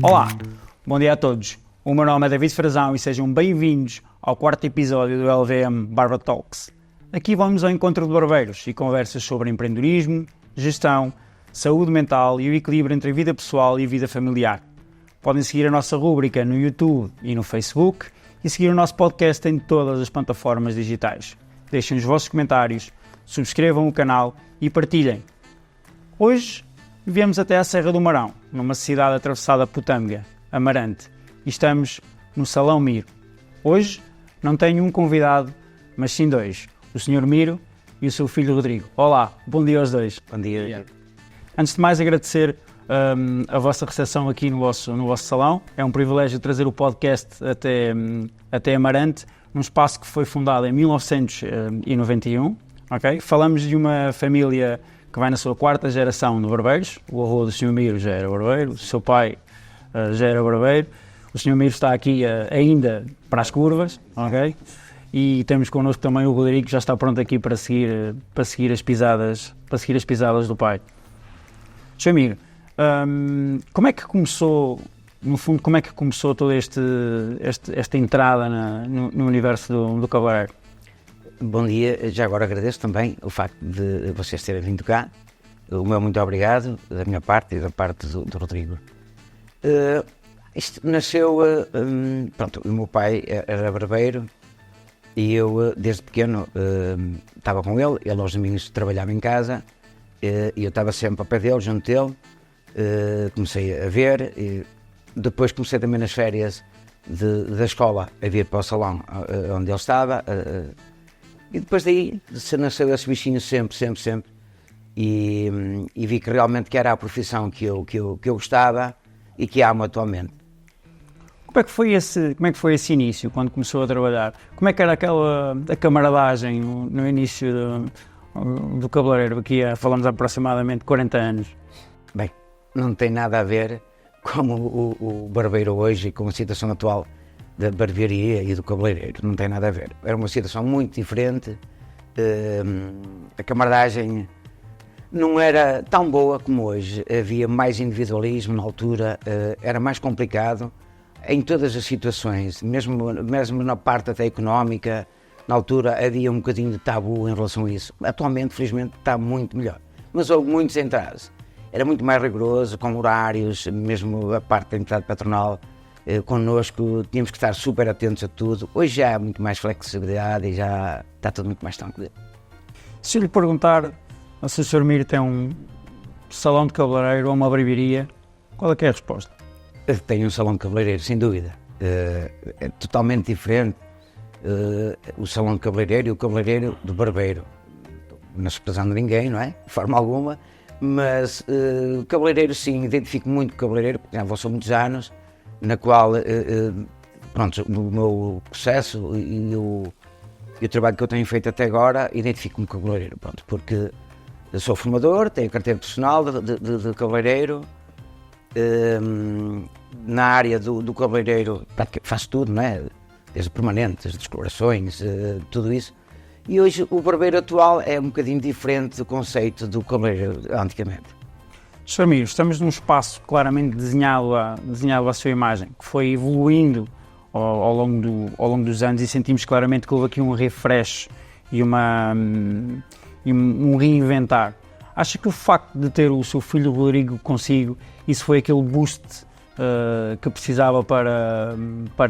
Olá, bom dia a todos. O meu nome é David Frazão e sejam bem-vindos ao quarto episódio do LVM Barber Talks. Aqui vamos ao encontro de barbeiros e conversas sobre empreendedorismo, gestão, saúde mental e o equilíbrio entre a vida pessoal e a vida familiar. Podem seguir a nossa rúbrica no YouTube e no Facebook e seguir o nosso podcast em todas as plataformas digitais. Deixem os vossos comentários, subscrevam o canal e partilhem. Hoje viemos até à Serra do Marão, numa cidade atravessada por Tâmega, Amarante, e estamos no Salão Miro. Hoje não tenho um convidado, mas sim dois, o Sr. Miro e o seu filho Rodrigo. Olá, bom dia aos dois. Bom dia. Antes de mais agradecer a vossa recepção aqui no vosso salão. É um privilégio trazer o podcast até Amarante, num espaço que foi fundado em 1991. Okay? Falamos de uma família que vai na sua quarta geração de barbeiros. O avô do Sr. Miro já era barbeiro, o seu pai já era barbeiro. O Sr. Miro está aqui ainda para as curvas, ok? E temos connosco também o Rodrigo, que já está pronto aqui para seguir as pisadas do pai. Sr. Miro, como é que começou, no fundo, toda esta entrada no universo do cabeleireiro? Bom dia, já agora agradeço também o facto de vocês terem vindo cá. O meu muito obrigado, da minha parte e da parte do Rodrigo. Isto nasceu, pronto, o meu pai era barbeiro e eu desde pequeno estava com ele aos domingos trabalhava em casa e eu estava sempre ao pé dele, junto dele. Comecei a ver e depois comecei também nas férias da escola a vir para o salão onde ele estava. E depois daí se nasceu esse bichinho sempre e vi que realmente que era a profissão que eu gostava e que amo atualmente. Como é que foi esse início, quando começou a trabalhar? Como é que era a camaradagem no início do cabeleireiro? Aqui falamos aproximadamente 40 anos. Bem, não tem nada a ver com o barbeiro hoje e com a situação atual da barbearia e do cabeleireiro, não tem nada a ver. Era uma situação muito diferente, a camaradagem não era tão boa como hoje, havia mais individualismo na altura, era mais complicado em todas as situações, mesmo na parte até económica, na altura havia um bocadinho de tabu em relação a isso. Atualmente, felizmente, está muito melhor, mas houve muitos entraves, era muito mais rigoroso, com horários, mesmo a parte da entidade patronal, connosco, tínhamos que estar super atentos a tudo. Hoje já há muito mais flexibilidade e já está tudo muito mais tranquilo. Se eu lhe perguntar se o Sr. Miro tem um salão de cabeleireiro ou uma barbearia, qual é que é a resposta? Tenho um salão de cabeleireiro, sem dúvida. É totalmente diferente o salão de cabeleireiro e o cabeleireiro do barbeiro. Não desprezando ninguém, não é? De forma alguma, mas o cabeleireiro sim, identifico muito o cabeleireiro, porque já vou há muitos anos, na qual, pronto, o meu processo e o trabalho que eu tenho feito até agora, identifico-me com o cabeleireiro, pronto, porque eu sou formador, tenho carteira profissional de cabeleireiro, na área do cabeleireiro faço tudo, não é? Desde permanentes, descolorações, tudo isso, e hoje o barbeiro atual é um bocadinho diferente do conceito do cabeleireiro antigamente. Sr. Miro, estamos num espaço claramente desenhado à sua imagem, que foi evoluindo ao longo dos anos e sentimos claramente que houve aqui um refresh e um reinventar. Acha que o facto de ter o seu filho Rodrigo consigo, isso foi aquele boost que precisava para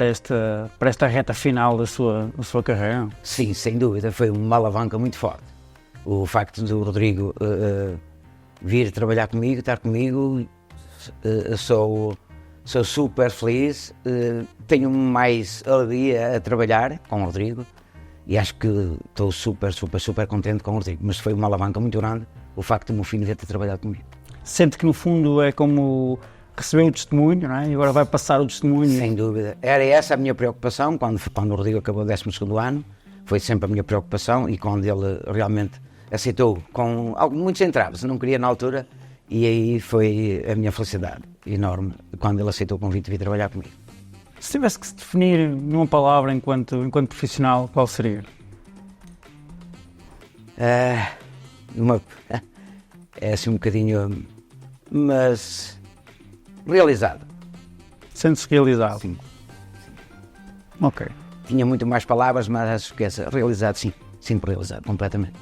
esta reta final da sua carreira? Sim, sem dúvida, foi uma alavanca muito forte. O facto do Rodrigo vir trabalhar comigo, estar comigo, sou super feliz, tenho mais alegria a trabalhar com o Rodrigo e acho que estou super contente com o Rodrigo, mas foi uma alavanca muito grande o facto do meu filho vir ter trabalhado comigo. Sente que no fundo é como receber o testemunho, não é? E agora vai passar o testemunho. Sem dúvida, era essa a minha preocupação quando o Rodrigo acabou o 12º ano, foi sempre a minha preocupação e quando ele realmente aceitou com muitos entraves, não queria na altura, e aí foi a minha felicidade enorme quando ele aceitou o convite de vir trabalhar comigo. Se tivesse que se definir numa palavra enquanto profissional, qual seria? É assim um bocadinho, mas realizado. Sente-se realizado? Sim. Ok. Tinha muito mais palavras, mas acho que essa realizado, sim. Sempre realizado, completamente.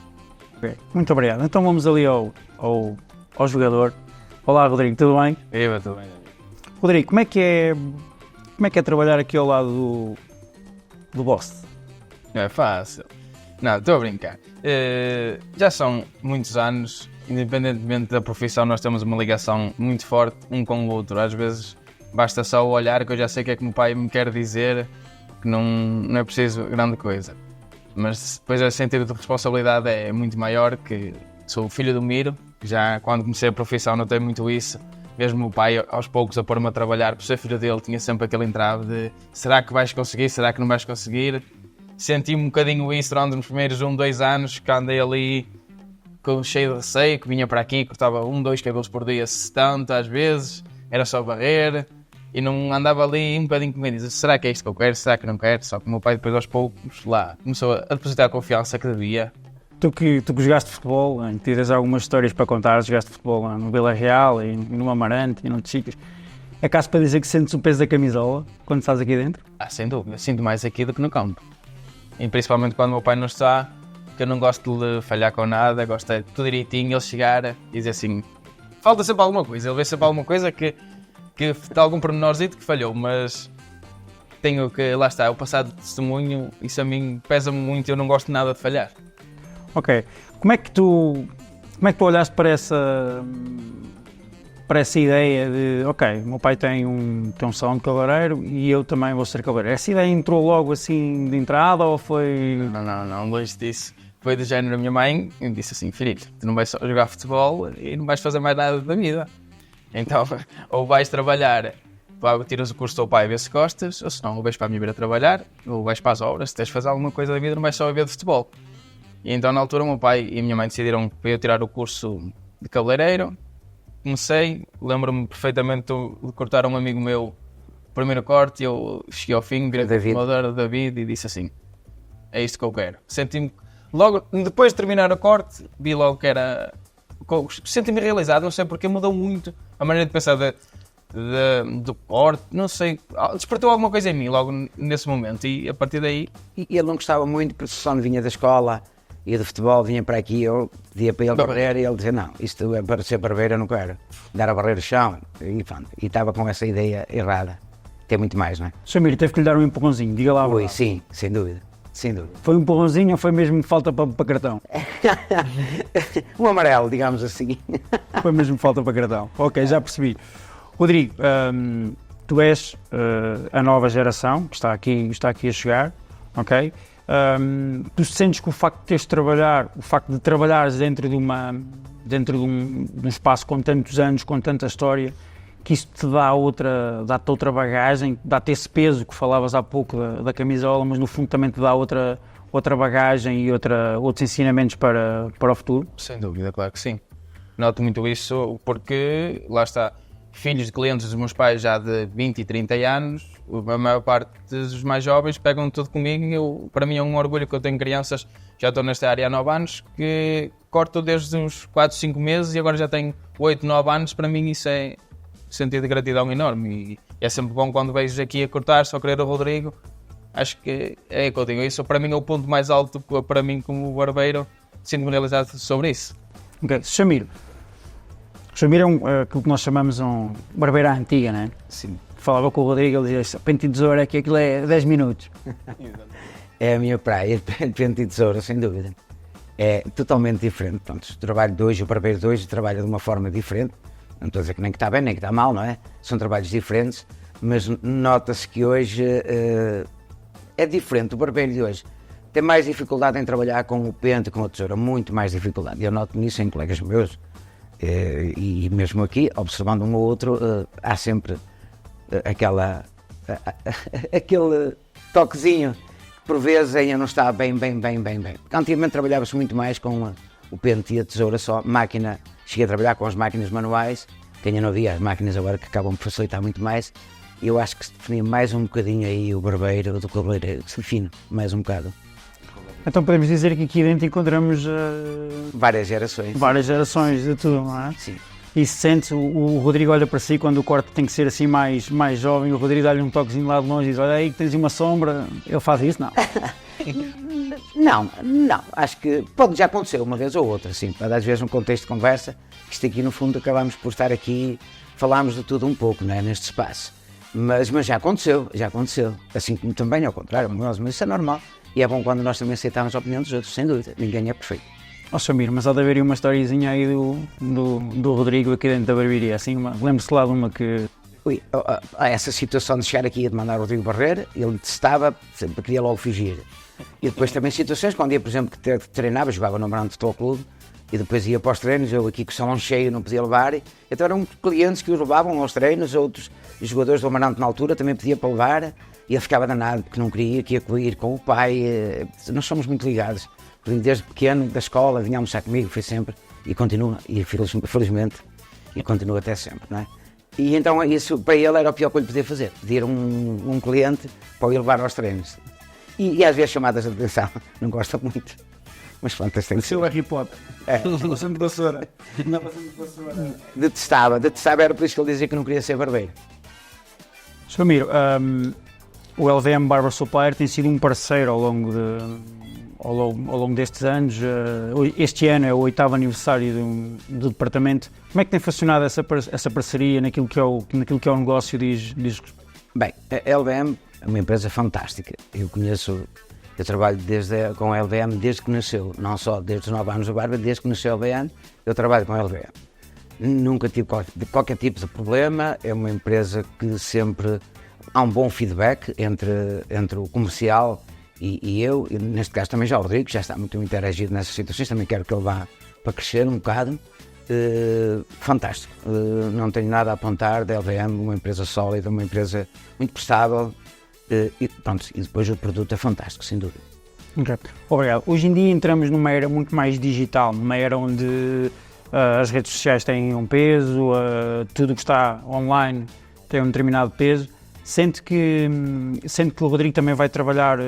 Ok. Muito obrigado. Então vamos ali ao jogador. Olá, Rodrigo, tudo bem? Eu estou bem. Rodrigo, como é que é trabalhar aqui ao lado do boss? Não é fácil. Não, estou a brincar. Já são muitos anos, independentemente da profissão, nós temos uma ligação muito forte um com o outro. Às vezes basta só o olhar, que eu já sei o que é que o meu pai me quer dizer, que não é preciso grande coisa. Mas depois o sentido de responsabilidade é muito maior, que sou o filho do Miro, que já quando comecei a profissão notei muito isso. Mesmo o meu pai, aos poucos, a pôr-me a trabalhar, por ser filho dele, tinha sempre aquele entrave de será que vais conseguir, será que não vais conseguir? Senti um bocadinho isso durante os primeiros 2 anos, que andei ali cheio de receio, que vinha para aqui, cortava 2 cabelos por dia, 70 às vezes, era só barrer, e não andava ali um bocadinho comigo, dizia, será que é isto que eu quero, será que não quero? Só que o meu pai depois aos poucos lá começou a depositar a confiança que devia. Tu que jogaste futebol, tens algumas histórias para contar, jogaste futebol no Vila Real e no Amarante e noutros sítios. É caso para dizer que sentes o peso da camisola quando estás aqui dentro? Sem dúvida, sinto mais aqui do que no campo. E principalmente quando o meu pai não está, que eu não gosto de falhar com nada, gosto de tudo direitinho, ele chegar e dizer assim, falta sempre alguma coisa, ele vê sempre alguma coisa que tem algum pormenorzito que falhou, mas tenho que, lá está, o passado de testemunho, isso a mim pesa-me muito, eu não gosto nada de falhar. Ok. Como é que tu olhaste para essa ideia de, ok, o meu pai tem um salão de cabeleireiro e eu também vou ser cabeleireiro. Essa ideia entrou logo assim de entrada ou foi... Não, longe disso. Foi do género, a minha mãe me disse assim, filho, tu não vais só jogar futebol e não vais fazer mais nada da vida. Então, ou vais trabalhar, tiras o curso do teu pai a ver se gostas, ou se não, ou vais para a minha vida trabalhar, ou vais para as obras, se tens de fazer alguma coisa da vida, não vais só a ver de futebol. E então, na altura, o meu pai e a minha mãe decidiram para eu tirar o curso de cabeleireiro. Comecei, lembro-me perfeitamente de cortar um amigo meu o primeiro corte, e eu cheguei ao fim, virei para o formador David e disse assim, é isto que eu quero. Senti-me, logo, depois de terminar o corte, vi logo que era... Senti-me realizado, não sei porque mudou muito a maneira de pensar do corte, não sei, despertou alguma coisa em mim logo nesse momento e a partir daí... E ele não gostava muito porque só não vinha da escola e de futebol, vinha para aqui, eu pedia para ele barrer e ele dizia, não, isto é para ser barbeiro, eu não quero dar a barrer o chão, e pronto, e estava com essa ideia errada, tem muito mais, não é? Samir, teve que lhe dar um empurrãozinho, diga lá a verdade. Sim, sem dúvida. Foi um empurrãozinho ou foi mesmo falta para cartão? Um amarelo, digamos assim. Foi mesmo falta para cartão, ok, já percebi. Rodrigo, tu és a nova geração que está aqui a chegar, ok? Tu sentes que o facto de trabalhares dentro de um espaço com tantos anos, com tanta história, que isso te dá-te outra bagagem, dá-te esse peso que falavas há pouco da camisola, mas no fundo também te dá outra bagagem e outros ensinamentos para o futuro? Sem dúvida, claro que sim. Noto muito isso porque, lá está, filhos de clientes dos meus pais já de 20 e 30 anos, a maior parte dos mais jovens pegam tudo comigo. Para mim é um orgulho que eu tenho crianças, já estou nesta área há 9 anos, que corto desde uns 4, 5 meses e agora já tenho 8, 9 anos. Para mim isso é sentido de gratidão enorme e é sempre bom quando vejo aqui a cortar, só querer o Rodrigo. Acho que é o que eu digo, isso para mim é o ponto mais alto, para mim como barbeiro, sinto-me realizado sobre isso. Ok, Samir é aquilo que nós chamamos um barbeiro à antiga, não é? Sim. Falava com o Rodrigo, ele dizia, pente e tesoura é que aquilo é 10 minutos. É a minha praia, pente e tesoura, sem dúvida. É totalmente diferente. Pronto, o trabalho de hoje, o barbeiro de hoje trabalha de uma forma diferente. Não estou a dizer que nem que está bem, nem que está mal, não é? São trabalhos diferentes, mas nota-se que hoje é diferente. O barbeiro de hoje tem mais dificuldade em trabalhar com o pente, com a tesoura, muito mais dificuldade. Eu noto nisso em colegas meus, e mesmo aqui, observando um ou outro, há sempre aquele toquezinho que por vezes ainda não está bem. Antigamente trabalhava-se muito mais com o pente e a tesoura só, máquina. Cheguei a trabalhar com as máquinas manuais, que ainda não havia as máquinas agora que acabam por facilitar muito mais. E eu acho que se definia mais um bocadinho aí o barbeiro do cabeleireiro, se define mais um bocado. Então podemos dizer que aqui dentro encontramos várias gerações. Várias gerações de tudo, não é? Sim. E se sente, o Rodrigo olha para si quando o corte tem que ser assim mais jovem, o Rodrigo dá-lhe um toquezinho lá de longe e diz, olha aí que tens uma sombra, ele faz isso? Não. Não, acho que pode já acontecer uma vez ou outra, sim, às vezes num contexto de conversa, isto aqui no fundo acabamos por estar aqui, falámos de tudo um pouco, não é, neste espaço, mas já aconteceu, assim como também ao contrário, mas isso é normal, e é bom quando nós também aceitamos a opinião dos outros, sem dúvida, ninguém é perfeito. Ó Samir, mas há de haver uma historiazinha aí do Rodrigo aqui dentro da barbearia, assim, lembro-se lá de uma que... Ui, essa situação de chegar aqui e de mandar o Rodrigo Barreira, ele detestava, sempre queria logo fugir. E depois também situações, quando ia, por exemplo, que treinava, jogava no Amarante Futebol Clube, e depois ia para os treinos, eu aqui com o salão cheio não podia levar, então eram clientes que o levavam aos treinos, outros jogadores do Amarante na altura também pedia para levar, e ele ficava danado porque não queria, que ia ir com o pai, nós somos muito ligados. Desde pequeno, da escola, vinha almoçar comigo, foi sempre, e continua, e felizmente, e continua até sempre, não é? E então isso para ele era o pior que eu lhe podia fazer, pedir um cliente para o ir levar aos treinos. E às vezes chamadas de atenção, não gosta muito, mas pronto, tem que ser. O Harry Potter. É. Sempre vassoura. Não passando de vassoura. Detestava, era por isso que ele dizia que não queria ser barbeiro. Samir, o LVM Barber Supplier tem sido um parceiro ao longo destes anos. Este ano é o 8º aniversário do departamento. Como é que tem funcionado essa parceria naquilo que é o negócio diz respeito? Bem, a LVM é uma empresa fantástica. Eu trabalho com a LVM desde que nasceu, não só desde os 9 anos da barba, desde que nasceu a LVM, eu trabalho com a LVM. Nunca tive qualquer tipo de problema, é uma empresa que sempre há um bom feedback entre o comercial e eu, e neste caso também já o Rodrigo, já está muito interagido nessas situações, também quero que ele vá para crescer um bocado. Fantástico, não tenho nada a apontar da LVM, uma empresa sólida, uma empresa muito prestável, e pronto, e depois o produto é fantástico, sem dúvida. Okay. Obrigado. Hoje em dia entramos numa era muito mais digital, numa era onde as redes sociais têm um peso, tudo o que está online tem um determinado peso. Sente que o Rodrigo também vai trabalhar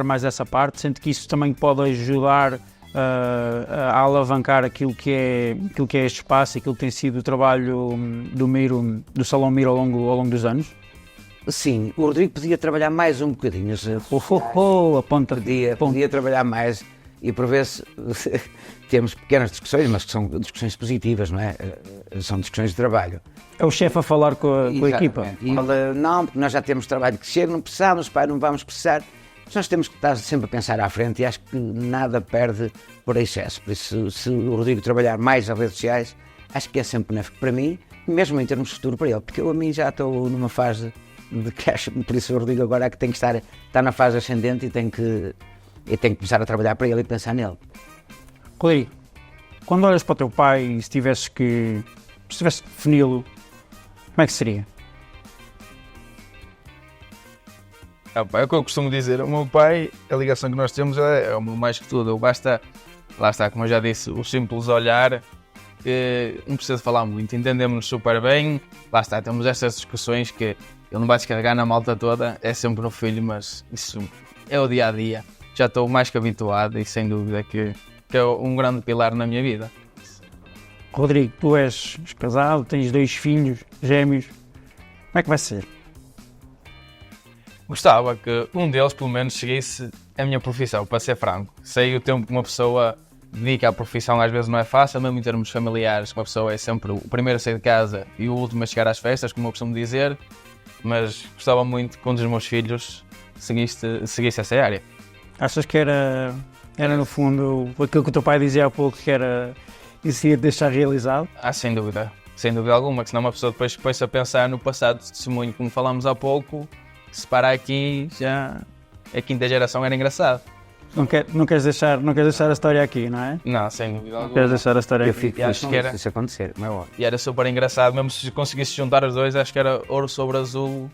mais essa parte, sente que isso também pode ajudar a alavancar aquilo que é este espaço, aquilo que tem sido o trabalho do Salão Miro ao longo dos anos? Sim, o Rodrigo podia trabalhar mais um bocadinho. Podia trabalhar mais e por vezes temos pequenas discussões, mas que são discussões positivas, não é? São discussões de trabalho. É o chefe a falar com a equipa? E ele, não, porque nós já temos trabalho que chega, não precisamos, pai, não vamos precisar. Mas nós temos que estar sempre a pensar à frente e acho que nada perde por excesso. Por isso, se o Rodrigo trabalhar mais as redes sociais, acho que é sempre benéfico para mim, mesmo em termos de futuro para ele, porque eu a mim já estou numa fase de cash, por isso o Rodrigo agora é que tem que estar na fase ascendente e tem que começar a trabalhar para ele e pensar nele. Rodrigo, quando olhas para o teu pai e se tivesse que defini-lo, como é que seria? É o que eu costumo dizer, o meu pai, a ligação que nós temos é o meu mais que tudo, lá está, como eu já disse, o simples olhar, não precisa falar muito, entendemos-nos super bem, lá está, temos estas discussões que ele não vai descarregar na malta toda, é sempre no filho, mas isso é o dia a dia, já estou mais que habituado e sem dúvida que é um grande pilar na minha vida. Rodrigo, tu és casado, tens 2 filhos gêmeos, como é que vai ser? Gostava que um deles, pelo menos, seguisse a minha profissão, para ser franco. Sei o tempo que uma pessoa dedica à profissão, às vezes não é fácil, mesmo em termos familiares, uma pessoa é sempre o primeiro a sair de casa e o último a chegar às festas, como eu costumo dizer, mas gostava muito que um dos meus filhos seguisse essa área. Achas que era no fundo aquilo que o teu pai dizia há pouco, que era isso ia te deixar realizado? Sem dúvida alguma, que senão uma pessoa depois põe-se a pensar no passado de testemunho, como falámos há pouco, se parar aqui, já a 5ª geração era engraçado. Não queres deixar a história aqui, não é? Não, sem dúvida alguma. Não queres deixar a história Eu aqui. fico feliz se isso acontecer, não é óbvio. E era super engraçado, mesmo se conseguisse juntar os dois, acho que era ouro sobre azul,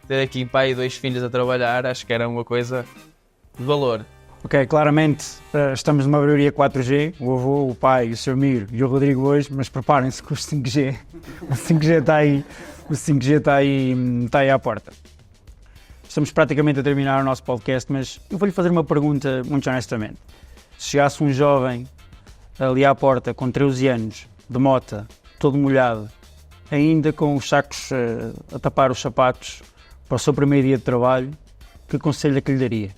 ter aqui pai e 2 filhos a trabalhar, acho que era uma coisa de valor. Ok, claramente estamos numa barbearia 4G, o avô, o pai, o Sr. Miro e o Rodrigo hoje, mas preparem-se com o 5G. O 5G está aí, está aí à porta. Estamos praticamente a terminar o nosso podcast, mas eu vou-lhe fazer uma pergunta muito honestamente. Se chegasse um jovem ali à porta com 13 anos de mota, todo molhado, ainda com os sacos a tapar os sapatos para o seu primeiro dia de trabalho, que conselho é que lhe daria?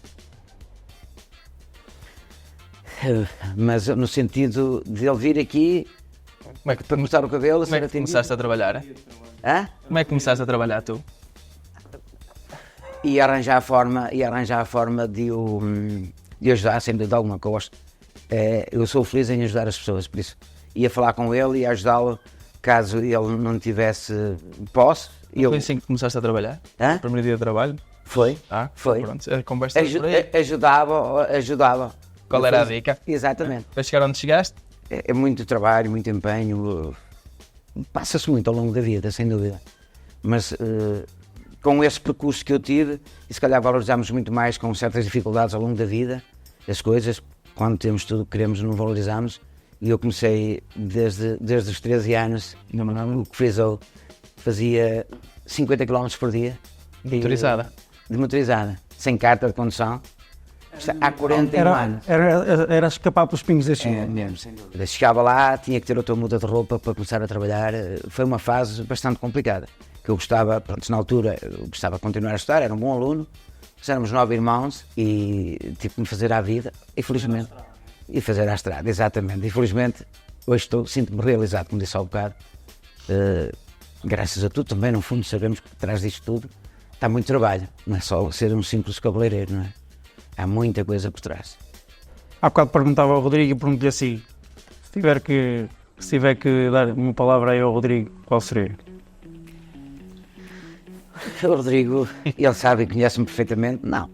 Mas no sentido de ele vir aqui, Como é que, mostrar o cabelo, como é que começaste a trabalhar? Hã? Como é que começaste a trabalhar tu? E arranjar a forma de ajudar, sem dúvida alguma, que eu gosto. Eu sou feliz em ajudar as pessoas, por isso ia falar com ele e ajudá-lo caso ele não tivesse posse. Foi assim que começaste a trabalhar? Hã? Primeiro dia de trabalho? Foi. Foi. Pronto, a conversa por aí. Ajudava. Qual era a dica? Exatamente. Para chegar onde chegaste? É muito trabalho, muito empenho, passa-se muito ao longo da vida, sem dúvida. Mas com esse percurso que eu tive, e se calhar valorizamos muito mais com certas dificuldades ao longo da vida, as coisas, quando temos tudo que queremos, não valorizamos. E eu comecei desde os 13 anos, o que frisou, fazia 50 km por dia. Motorizada? De motorizada, sem carta de condução. Há 41 anos. Era escapar pelos pingos da chuva. Mesmo, sem dúvida. Chegava lá, tinha que ter outra muda de roupa para começar a trabalhar. Foi uma fase bastante complicada. Que eu gostava, pronto, na altura, eu gostava de continuar a estudar, era um bom aluno. Nós éramos 9 irmãos e tive que me fazer à vida, infelizmente. E fazer à estrada, exatamente. Infelizmente, hoje sinto-me realizado, como disse há um bocado. Graças a tudo, também, no fundo, sabemos que por trás disto tudo está muito trabalho. Não é só ser um simples cabeleireiro, não é? Há muita coisa por trás. Há bocado perguntava ao Rodrigo e perguntei-lhe assim, se tiver que dar uma palavra aí ao Rodrigo, qual seria? O Rodrigo, ele sabe e conhece-me perfeitamente, não.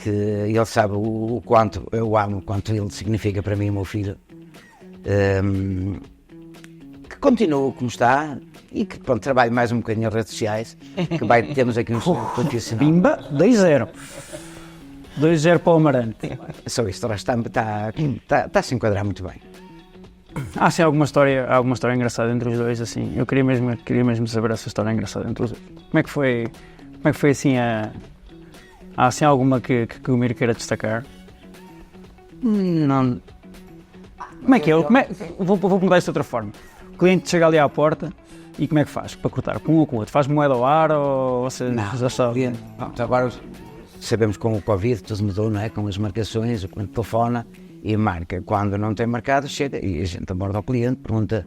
Que ele sabe o quanto eu amo, o quanto ele significa para mim, o meu filho. Que continue como está e que pronto, trabalhe mais um bocadinho nas redes sociais, que temos aqui um profissional. Bimba, 2-0. 2-0 para o Amarante. Só isto, está a se enquadrar muito bem. Há sim alguma história engraçada entre os dois, assim. Eu queria mesmo saber essa história engraçada entre os dois. Como é que foi assim há assim alguma que o Miro queira destacar? Não. Como é que é? Vou perguntar isto de outra forma. O cliente chega ali à porta e como é que faz para cortar? Com um ou com o outro? Faz moeda ao ar ou você já sabe? Agora sabemos com o Covid tudo mudou, não é? Com as marcações, o cliente telefona e marca. Quando não tem marcado, chega e a gente aborda o cliente, pergunta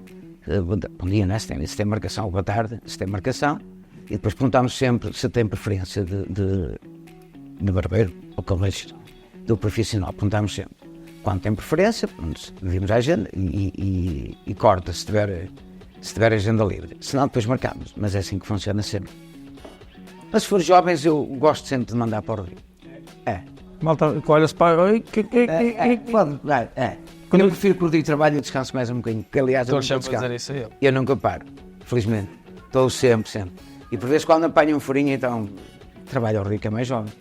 bom dia, não é? Se tem marcação, boa tarde, se tem marcação. E depois perguntamos sempre se tem preferência de barbeiro ou cabeleireiro, do profissional. Perguntamos sempre. Quando tem preferência, vimos a agenda e corta se tiver agenda livre. Senão depois marcamos, mas é assim que funciona sempre. Mas se for jovens, eu gosto sempre de mandar para o Rio. Malta, olha-se para... Quando eu prefiro que o dia de trabalho eu descanso mais um bocadinho, porque aliás eu Estou nunca sempre a dizer descanso. isso a ele. Eu nunca paro, felizmente. Estou sempre. E por vezes quando apanho um furinho, então trabalho ao Rio, que é mais jovem.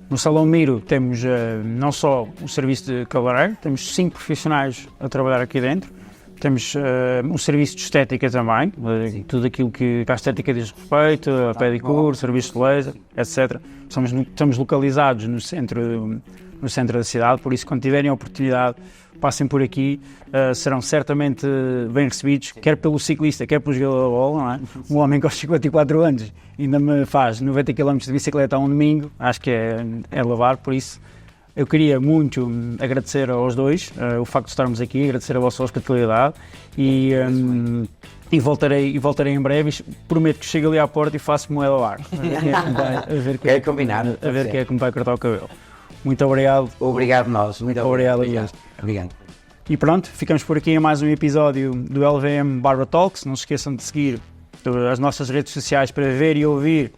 No Salão Miro temos não só o serviço de cabeleireiro, temos 5 profissionais a trabalhar aqui dentro. Temos um serviço de estética também, tudo aquilo que a estética diz respeito, a pedicure, serviço de laser, etc. Estamos localizados no centro da cidade, por isso quando tiverem a oportunidade, passem por aqui, serão certamente bem recebidos, quer pelo ciclista, quer pelo jogador de bola, não é? Um homem com 54 anos ainda me faz 90 km de bicicleta a um domingo, acho que é lavar, por isso. Eu queria muito agradecer aos dois o facto de estarmos aqui, agradecer a vossa hospitalidade e voltarei em breve. Prometo que chego ali à porta e faço moeda ao ar. É combinado. A ver quem é que me vai cortar o cabelo. Muito obrigado. Obrigado nós. Muito obrigado a eles. Obrigado. E pronto, ficamos por aqui em mais um episódio do LVM Barber Talks. Não se esqueçam de seguir as nossas redes sociais para ver e ouvir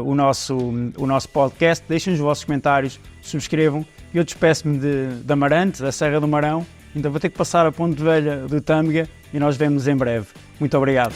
o nosso podcast. Deixem os vossos comentários, subscrevam. Eu despeço-me de Amarante, da Serra do Marão. Ainda vou ter que passar a Ponte Velha do Tâmega e nós vemos em breve. Muito obrigado.